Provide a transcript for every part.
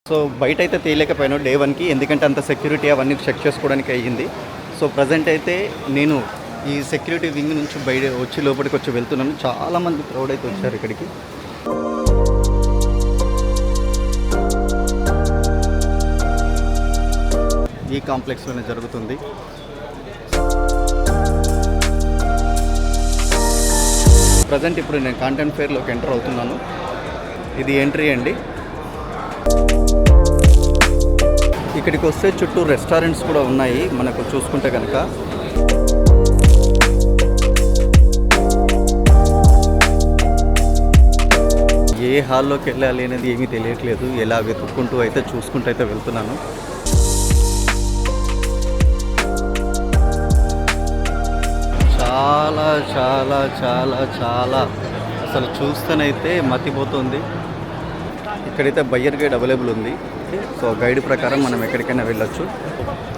So బయట అయితే తేలేకపోయాను day 1కి, ఎందుకంటే అంత సెక్యూరిటీ అవన్నీ చెక్ చేసుకోవడానికి అయ్యింది. సో ప్రజెంట్ అయితే నేను ఈ సెక్యూరిటీ వింగ్ నుంచి బయట వచ్చి లోపలికి వచ్చి వెళ్తున్నాను. చాలామంది క్రౌడ్ అయితే వచ్చారు ఇక్కడికి. ఈ కాంప్లెక్స్లోనే జరుగుతుంది. ప్రజెంట్ ఇప్పుడు నేను కాంటెంట్ ఫెయిర్లోకి ఎంటర్ అవుతున్నాను. ఇది ఎంట్రీ అండి. ఇక్కడికి వస్తే చుట్టూ రెస్టారెంట్స్ కూడా ఉన్నాయి మనకు చూసుకుంటే కనుక. ఏ హాల్లోకి వెళ్ళాలి అనేది ఏమీ తెలియట్లేదు. ఎలా వెతుక్కుంటూ అయితే చూసుకుంటూ అయితే వెళ్తున్నాను. చాలా చాలా చాలా చాలా అసలు చూస్తేనైతే మతిపోతుంది. ఇక్కడైతే బయ్యర్ గైడ్ అవైలబుల్ ఉంది. సో గైడ్ ప్రకారం మనం ఎక్కడికైనా వెళ్ళొచ్చు.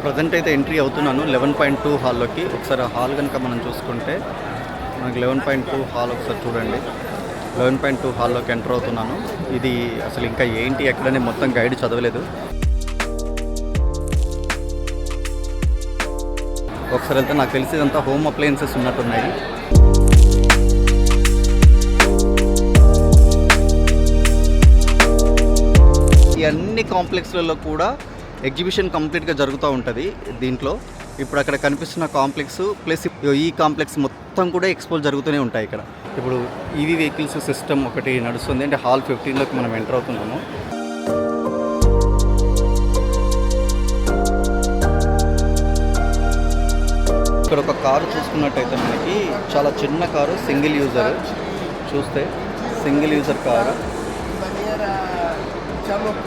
ప్రజెంట్ అయితే ఎంట్రీ అవుతున్నాను 11.2 హాల్లోకి. ఒకసారి హాల్ కనుక మనం చూసుకుంటే మనకి 11.2 హాల్ ఒకసారి చూడండి. 11.2 హాల్లోకి ఎంటర్ అవుతున్నాను. ఇది అసలు ఇంకా ఏంటి ఎక్కడనే మొత్తం గైడ్ చదవలేదు. ఒకసారి వెళ్తే నాకు తెలిసి ఇదంతా హోమ్ అప్లయన్సెస్ ఉన్నట్టున్నాయి. ఈ అన్ని కాంప్లెక్స్లలో కూడా ఎగ్జిబిషన్ కంప్లీట్గా జరుగుతూ ఉంటుంది దీంట్లో. ఇప్పుడు అక్కడ కనిపిస్తున్న కాంప్లెక్స్ ప్లస్ ఈ కాంప్లెక్స్ మొత్తం కూడా ఎక్స్పోజ్ జరుగుతూనే ఉంటాయి ఇక్కడ. ఇప్పుడు ఈవీ వెహికల్స్ సిస్టమ్ ఒకటి నడుస్తుంది. అంటే హాల్ 15లోకి మనం ఎంటర్ అవుతున్నాము. ఇక్కడ ఒక కారు చూసుకున్నట్టయితే మనకి చాలా చిన్న కారు, సింగిల్ యూజర్. చూస్తే సింగిల్ యూజర్ కారు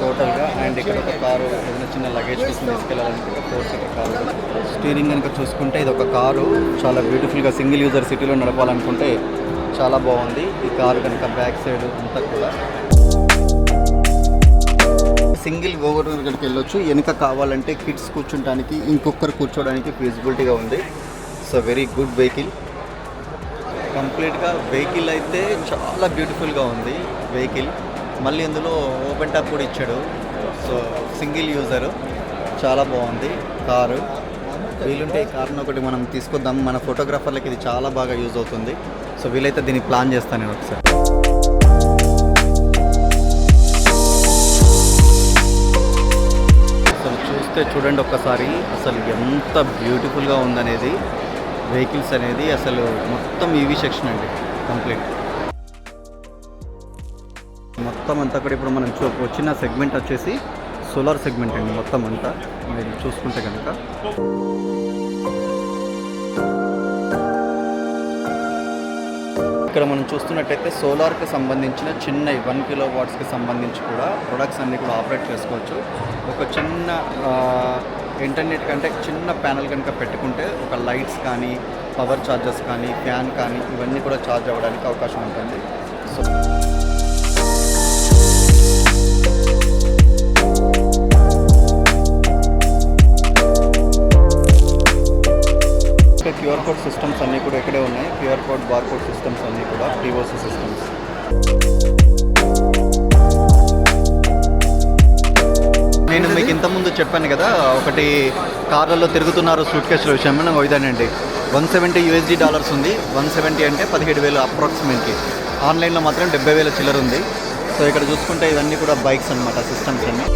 టోటల్గా. అండ్ ఇక్కడ ఒక కారు ఏదైనా చిన్న లగేజ్ కోసం తీసుకెళ్ళాలనుకుంటే 4 సీటర్ కారు. స్టీరింగ్ కనుక చూసుకుంటే ఇది ఒక కారు చాలా బ్యూటిఫుల్గా సింగిల్ యూజర్ సిటీలో నడపాలనుకుంటే చాలా బాగుంది ఈ కారు కనుక. బ్యాక్ సైడ్ అంతా కూడా సింగిల్ ఓవర్ ఇక్కడికి వెళ్ళొచ్చు. వెనుక కావాలంటే కిడ్స్ కూర్చోడానికి ఇంకొకరు కూర్చోడానికి ఫీజిబిలిటీగా ఉంది. So very good vehicle. కంప్లీట్గా వెహికల్ అయితే చాలా బ్యూటిఫుల్గా ఉంది వెహికల్. మళ్ళీ ఇందులో ఓపెన్ టాప్ కూడా ఇచ్చాడు. సో సింగిల్ యూజరు చాలా బాగుంది కారు. వీలుంటే ఈ కార్ను ఒకటి మనం తీసుకొద్దాం. మన ఫోటోగ్రాఫర్లకి ఇది చాలా బాగా యూజ్ అవుతుంది. సో వీలైతే దీన్ని ప్లాన్ చేస్తాను నేను ఒకసారి. అసలు చూస్తే చూడండి ఒక్కసారి అసలు ఎంత బ్యూటిఫుల్గా ఉందనేది వెహికల్స్ అనేది. అసలు మొత్తం ఈవీ సెక్షన్ అండి కంప్లీట్. మొత్తం అంతా కూడా ఇప్పుడు మనం వచ్చిన సెగ్మెంట్ వచ్చేసి సోలార్ సెగ్మెంట్ అండి. మొత్తం అంతా మీరు చూసుకుంటే కనుక ఇక్కడ మనం చూస్తున్నట్టయితే సోలార్కి సంబంధించిన చిన్న 1 కిలోవాట్స్కి సంబంధించి కూడా ప్రొడక్ట్స్ అన్నీ కూడా ఆపరేట్ చేసుకోవచ్చు. ఒక చిన్న ఇంటర్నెట్ కంటే చిన్న ప్యానల్ కనుక పెట్టుకుంటే ఒక లైట్స్ కానీ, పవర్ ఛార్జర్స్ కానీ, ఫ్యాన్ కానీ ఇవన్నీ కూడా ఛార్జ్ అవ్వడానికి అవకాశం ఉంటుంది. సో క్యూఆర్ కోడ్ సిస్టమ్స్ అన్నీ కూడా ఇక్కడే ఉన్నాయి. QR code, bar code systems అన్నీ కూడా పిఓసి సిస్టమ్స్. నేను మీకు ఇంతకుముందు చెప్పాను కదా ఒకటి కార్లలో తిరుగుతున్నారు సూట్ కేసుల విషయం. నాకు ఇదేనండి $170 ఉంది. 170 అంటే 17,000 అప్రాక్సిమేట్లీ. ఆన్లైన్లో మాత్రం 70,000 చిల్లర ఉంది. సో ఇక్కడ చూసుకుంటే ఇవన్నీ కూడా బైక్స్ అనమాట సిస్టమ్స్ అన్నీ.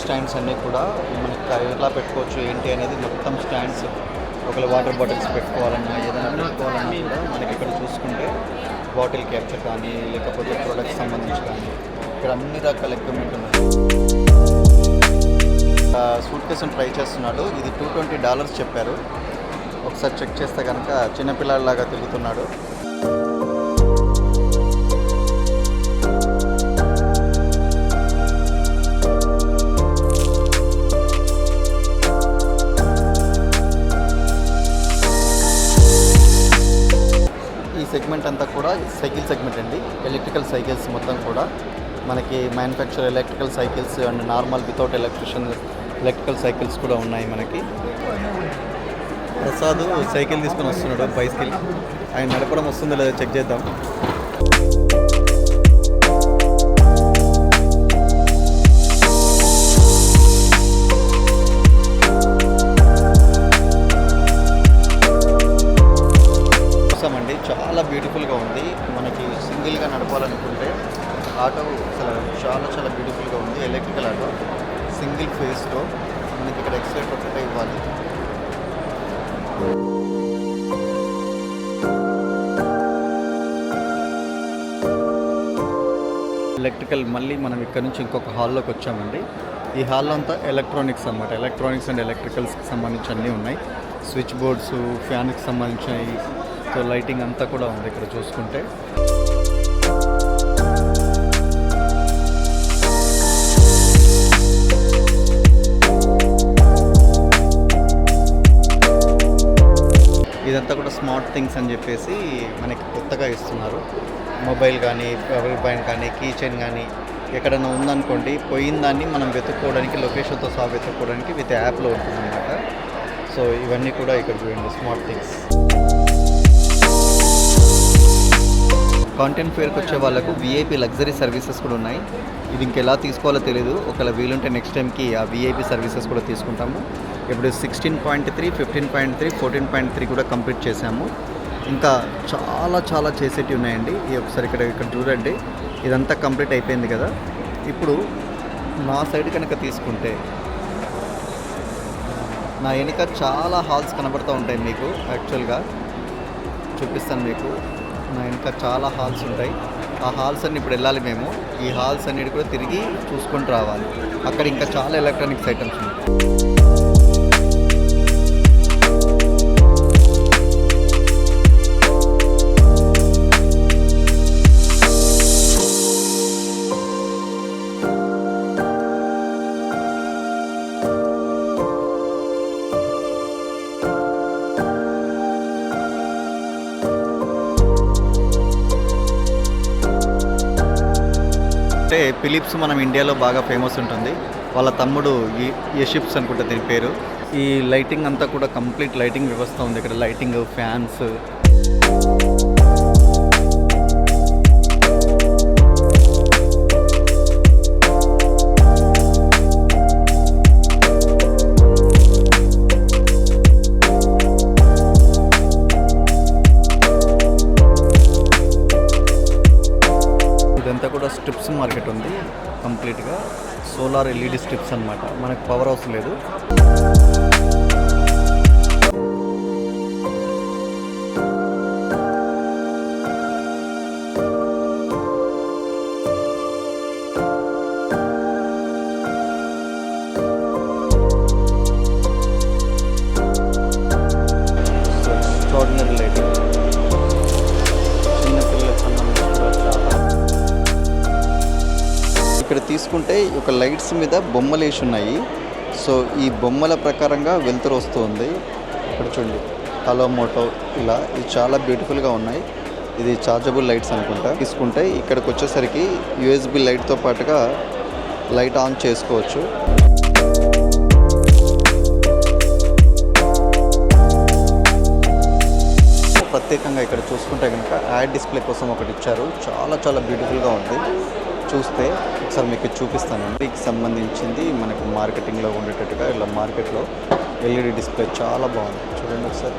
స్టాండ్స్ అన్నీ కూడా మనకి ఎలా పెట్టుకోవచ్చు ఏంటి అనేది మొత్తం స్టాండ్స్. ఒకవేళ వాటర్ బాటిల్స్ పెట్టుకోవాలన్నా ఏదైనా పెట్టుకోవాలన్నా కూడా మనకి ఇక్కడ చూసుకుంటే బాటిల్ క్యాప్చర్ కానీ లేకపోతే ప్రోడక్ట్స్ సంబంధించి కానీ ఇక్కడ అన్ని రకాల ఎక్విప్మెంట్ ఉన్నాయి. సూట్ కేసుని ట్రై చేస్తున్నాడు. ఇది $220 చెప్పారు. ఒకసారి చెక్ చేస్తే కనుక చిన్నపిల్లలాగా తిరుగుతున్నాడు. సెగ్మెంట్ అంతా కూడా సైకిల్ సెగ్మెంట్ అండి. ఎలక్ట్రికల్ సైకిల్స్ మొత్తం కూడా మనకి manufacture electrical cycles and normal without electrical cycles కూడా ఉన్నాయి మనకి. ప్రసాద్ సైకిల్ తీసుకొని వస్తున్నాడు, బైసికల్. ఆయన నడపడం వస్తుందో లేదో చెక్ చేద్దాం. చూసామండి, చాలా బ్యూటిఫుల్గా ఉంది. మనకి సింగిల్గా నడపాలనుకుంటే ఆటో అసలు చాలా బ్యూటిఫుల్గా ఉంది. ఎలక్ట్రికల్ ఆటో సింగిల్ ఫేస్లో మనకి ఇక్కడ ఎక్సలేటర్ ఒకటే ఇవ్వాలి. ఎలక్ట్రికల్. మళ్ళీ మనం ఇక్కడ నుంచి ఇంకొక హాల్లోకి వచ్చామండి. ఈ హాల్లో అంతా ఎలక్ట్రానిక్స్ అన్నమాట. ఎలక్ట్రానిక్స్ అండ్ ఎలక్ట్రికల్స్కి సంబంధించి అన్నీ ఉన్నాయి. స్విచ్ బోర్డ్స్, ఫ్యాన్కి సంబంధించినవి, సో లైటింగ్ అంతా కూడా ఉంది ఇక్కడ చూసుకుంటే. ఇదంతా కూడా స్మార్ట్ థింగ్స్ అని చెప్పేసి మనకి కొత్తగా ఇస్తున్నారు. మొబైల్ కానీ, పవర్ బ్యాంక్ కానీ, కీ చైన్ కానీ ఎక్కడైనా ఉందనుకోండి, పోయిన దాన్ని మనం వెతుక్కోవడానికి, లొకేషన్తో సహా వెతుక్కోవడానికి విత్ యాప్లో ఉంటుందన్నమాట. సో ఇవన్నీ కూడా ఇక్కడ చూడండి, స్మార్ట్ థింగ్స్. కాంటెంట్ ఫేర్కి వచ్చే వాళ్ళకు విఐపి లగ్జరీ సర్వీసెస్ కూడా ఉన్నాయి. ఇది ఇంకెలా తీసుకోవాలో తెలియదు. ఒకవేళ వీలుంటే నెక్స్ట్ టైంకి ఆ విఐపి సర్వీసెస్ కూడా తీసుకుంటాము. ఇప్పుడు 16.3, 15.3, 14.3 కూడా కంప్లీట్ చేసాము. ఇంకా చాలా చేసేటివి ఉన్నాయండి. ఒకసారి ఇక్కడ చూడండి, ఇదంతా కంప్లీట్ అయిపోయింది కదా. ఇప్పుడు నా సైడ్ కనుక తీసుకుంటే నా వెనుక చాలా హాల్స్ కనబడుతూ ఉంటాయి మీకు. యాక్చువల్గా చూపిస్తాను మీకు. నా వెనుక చాలా హాల్స్ ఉంటాయి. ఆ హాల్స్ అన్ని ఇప్పుడు వెళ్ళాలి మేము. ఈ హాల్స్ అన్నిటి కూడా తిరిగి చూసుకుంటూ రావాలి. అక్కడ ఇంకా చాలా ఎలక్ట్రానిక్స్ ఐటమ్స్ ఉన్నాయి. అంటే ఫిలిప్స్ మనం ఇండియాలో బాగా ఫేమస్ ఉంటుంది. వాళ్ళ తమ్ముడు యషిప్స్ అనుకుంటా దీని పేరు. ఈ లైటింగ్ అంతా కూడా కంప్లీట్ లైటింగ్ వ్యవస్థ ఉంది ఇక్కడ. లైటింగ్, ఫ్యాన్స్, ఇదంతా కూడా స్ట్రిప్స్ మార్కెట్ ఉంది. కంప్లీట్గా సోలార్ ఎల్ఈడి స్ట్రిప్స్ అన్నమాట. మనకు పవర్ అవసరం లేదు. Extraordinary lighting. చిన్నపిల్లలకు సంబంధించి కూడా చాలా. ఇక్కడ తీసుకుంటే ఒక లైట్స్ మీద బొమ్మలు వేసి ఉన్నాయి. సో ఈ బొమ్మల ప్రకారంగా వెలుతురు వస్తుంది. ఇక్కడ చూడండి, హలో మోటో ఇలా. ఇది చాలా బ్యూటిఫుల్గా ఉన్నాయి. ఇది చార్జబుల్ లైట్స్ అనుకుంటా. తీసుకుంటే ఇక్కడికి వచ్చేసరికి యూఎస్బి లైట్తో పాటుగా లైట్ ఆన్ చేసుకోవచ్చు. ప్రత్యేకంగా ఇక్కడ చూసుకుంటే కనుక యాడ్ డిస్ప్లే కోసం ఒకటి ఇచ్చారు. చాలా బ్యూటిఫుల్గా ఉంది. చూస్తే ఒకసారి మీకు చూపిస్తాను. దీనికి సంబంధించింది మనకు మార్కెటింగ్లో ఉండేటట్టుగా ఇలా మార్కెట్లో ఎల్ఈడి డిస్ప్లే చాలా బాగుంది. చూడండి ఒకసారి.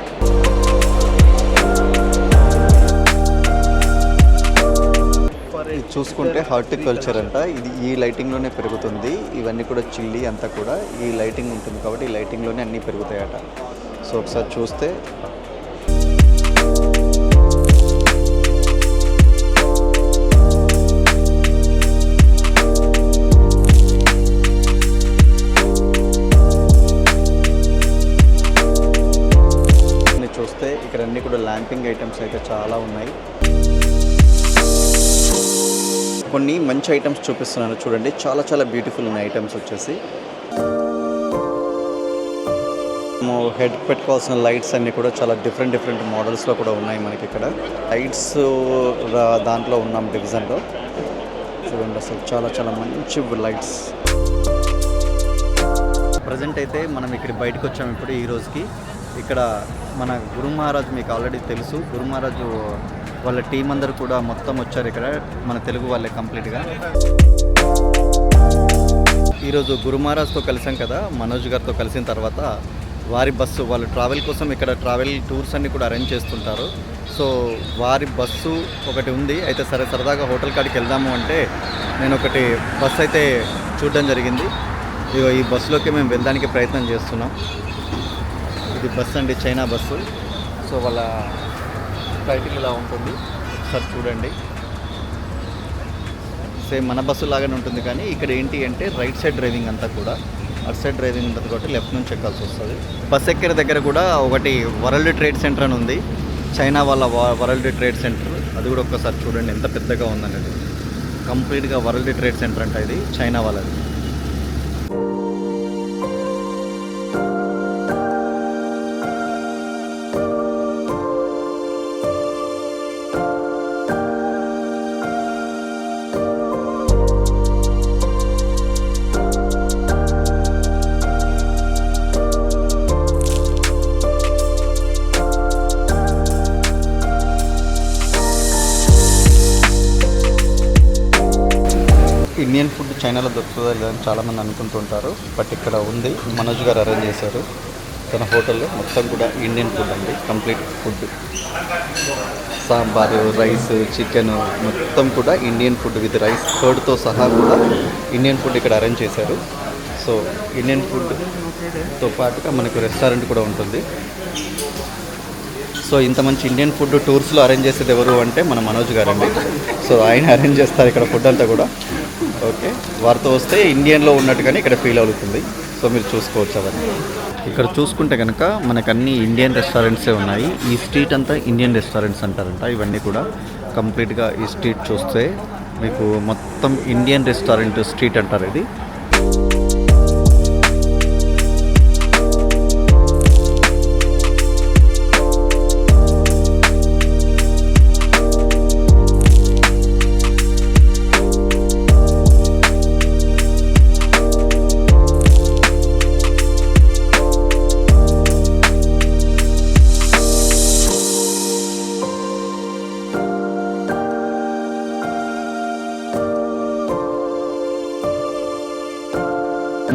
ఇది చూసుకుంటే హార్టికల్చర్ అంట. ఇది ఈ లైటింగ్లోనే పెరుగుతుంది. ఇవన్నీ కూడా చిల్లీ అంతా కూడా ఈ లైటింగ్ ఉంటుంది కాబట్టి ఈ లైటింగ్లోనే అన్నీ పెరుగుతాయట. సో ఒకసారి చూస్తే ఇక్కడ అన్నీ కూడా ల్యాంపింగ్ ఐటమ్స్ అయితే చాలా ఉన్నాయి. కొన్ని మంచి ఐటమ్స్ చూపిస్తున్నాను చూడండి. చాలా బ్యూటిఫుల్ ఉన్నాయి ఐటమ్స్ వచ్చేసి. హెడ్ పెట్టుకోవాల్సిన లైట్స్ అన్నీ కూడా చాలా డిఫరెంట్ మోడల్స్లో కూడా ఉన్నాయి మనకి ఇక్కడ. లైట్స్ దాంట్లో ఉన్నాం డివిజన్లో. చూడండి అసలు చాలా చాలా మంచి లైట్స్. ప్రజెంట్ అయితే మనం ఇక్కడ బయటకు వచ్చాము ఇప్పుడు ఈ రోజుకి. ఇక్కడ మన గురు మహారాజ్ మీకు ఆల్రెడీ తెలుసు. గురు మహారాజు వాళ్ళ టీం అందరూ కూడా మొత్తం వచ్చారు ఇక్కడ, మన తెలుగు వాళ్ళే కంప్లీట్గా. ఈరోజు గురు మహారాజ్తో కలిసాం కదా, మనోజ్ గారితో కలిసిన తర్వాత వారి బస్సు, వాళ్ళు ట్రావెల్ కోసం ఇక్కడ ట్రావెల్ టూర్స్ అన్నీ కూడా అరేంజ్ చేస్తుంటారు. సో వారి బస్సు ఒకటి ఉంది. అయితే సరే సరదాగా హోటల్ కాడికి వెళ్దాము అంటే నేను ఒకటి బస్సు అయితే చూడడం జరిగింది. ఇగో ఈ బస్సులోకి మేము వెళ్ళడానికి ప్రయత్నం చేస్తున్నాం. ఇది బస్సు అండి, చైనా బస్సు. సో వాళ్ళ టైటిల్ ఇలా ఉంటుంది, సార్ చూడండి. సేమ్ మన బస్సు లాగానే ఉంటుంది, కానీ ఇక్కడ ఏంటి అంటే రైట్ సైడ్ డ్రైవింగ్ అంతా కూడా. అటు సైడ్ డ్రైవింగ్ ఉంటుంది కాబట్టి లెఫ్ట్ నుంచి ఎక్కాల్సి వస్తుంది. బస్ ఎక్కిన దగ్గర కూడా ఒకటి వరల్డ్ ట్రేడ్ సెంటర్ అని ఉంది, చైనా వాళ్ళ వరల్డ్ ట్రేడ్ సెంటర్. అది కూడా ఒక్కసారి చూడండి ఎంత పెద్దగా ఉందనేది. కంప్లీట్గా వరల్డ్ ట్రేడ్ సెంటర్ అంట ఇది, చైనా వాళ్ళది. ఇండియన్ ఫుడ్ చైనాలో దొరుకుతుందా లేదని చాలామంది అనుకుంటుంటారు, బట్ ఇక్కడ ఉంది. మనోజ్ గారు అరేంజ్ చేశారు తన హోటల్లో. మొత్తం కూడా ఇండియన్ ఫుడ్ అండి, complete food. Sambar, rice, chicken మొత్తం కూడా ఇండియన్ ఫుడ్ విత్ రైస్ కర్డ్తో సహా కూడా ఇండియన్ ఫుడ్ ఇక్కడ అరేంజ్ చేశారు. సో ఇండియన్ ఫుడ్తో పాటుగా మనకు రెస్టారెంట్ కూడా ఉంటుంది. సో ఇంత మంచి ఇండియన్ ఫుడ్ టూర్స్లో అరేంజ్ చేసేది ఎవరు అంటే మన మనోజ్ గారండి. సో ఆయన అరేంజ్ చేస్తారు ఇక్కడ ఫుడ్ అంతా కూడా. ఓకే, వారితో వస్తే ఇండియన్లో ఉన్నట్టుగానే ఇక్కడ ఫీల్ అవుతుంది. సో మీరు చూసుకోవచ్చు అవన్నీ. ఇక్కడ చూసుకుంటే కనుక మనకు అన్ని ఇండియన్ రెస్టారెంట్సే ఉన్నాయి. ఈ స్ట్రీట్ అంతా ఇండియన్ రెస్టారెంట్స్ అంటారంట. ఇవన్నీ కూడా కంప్లీట్గా ఈ స్ట్రీట్ చూస్తే మీకు మొత్తం ఇండియన్ రెస్టారెంట్ స్ట్రీట్ అంటారు ఇది.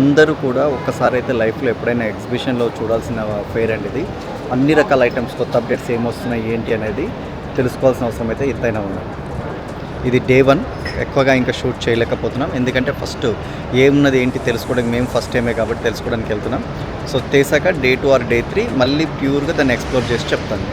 అందరూ కూడా ఒక్కసారి అయితే లైఫ్లో ఎప్పుడైనా ఎగ్జిబిషన్లో చూడాల్సిన ఫెయిర్ అండి ఇది. అన్ని రకాల ఐటమ్స్, కొత్త అప్డేట్స్ ఏమొస్తున్నాయి ఏంటి అనేది తెలుసుకోవాల్సిన అవసరం అయితే ఎంతైనా ఉంది. ఇది డే 1, ఎక్కువగా ఇంకా షూట్ చేయలేకపోతున్నాం, ఎందుకంటే ఫస్ట్ ఏమున్నది ఏంటి తెలుసుకోవడానికి మేము ఫస్ట్ టైమే కాబట్టి తెలుసుకోవడానికి వెళ్తున్నాం. సో చేశాక డే 2 ఆర్ డే 3 మళ్ళీ ప్యూర్గా దాన్ని ఎక్స్ప్లోర్ చేసి చెప్తాను.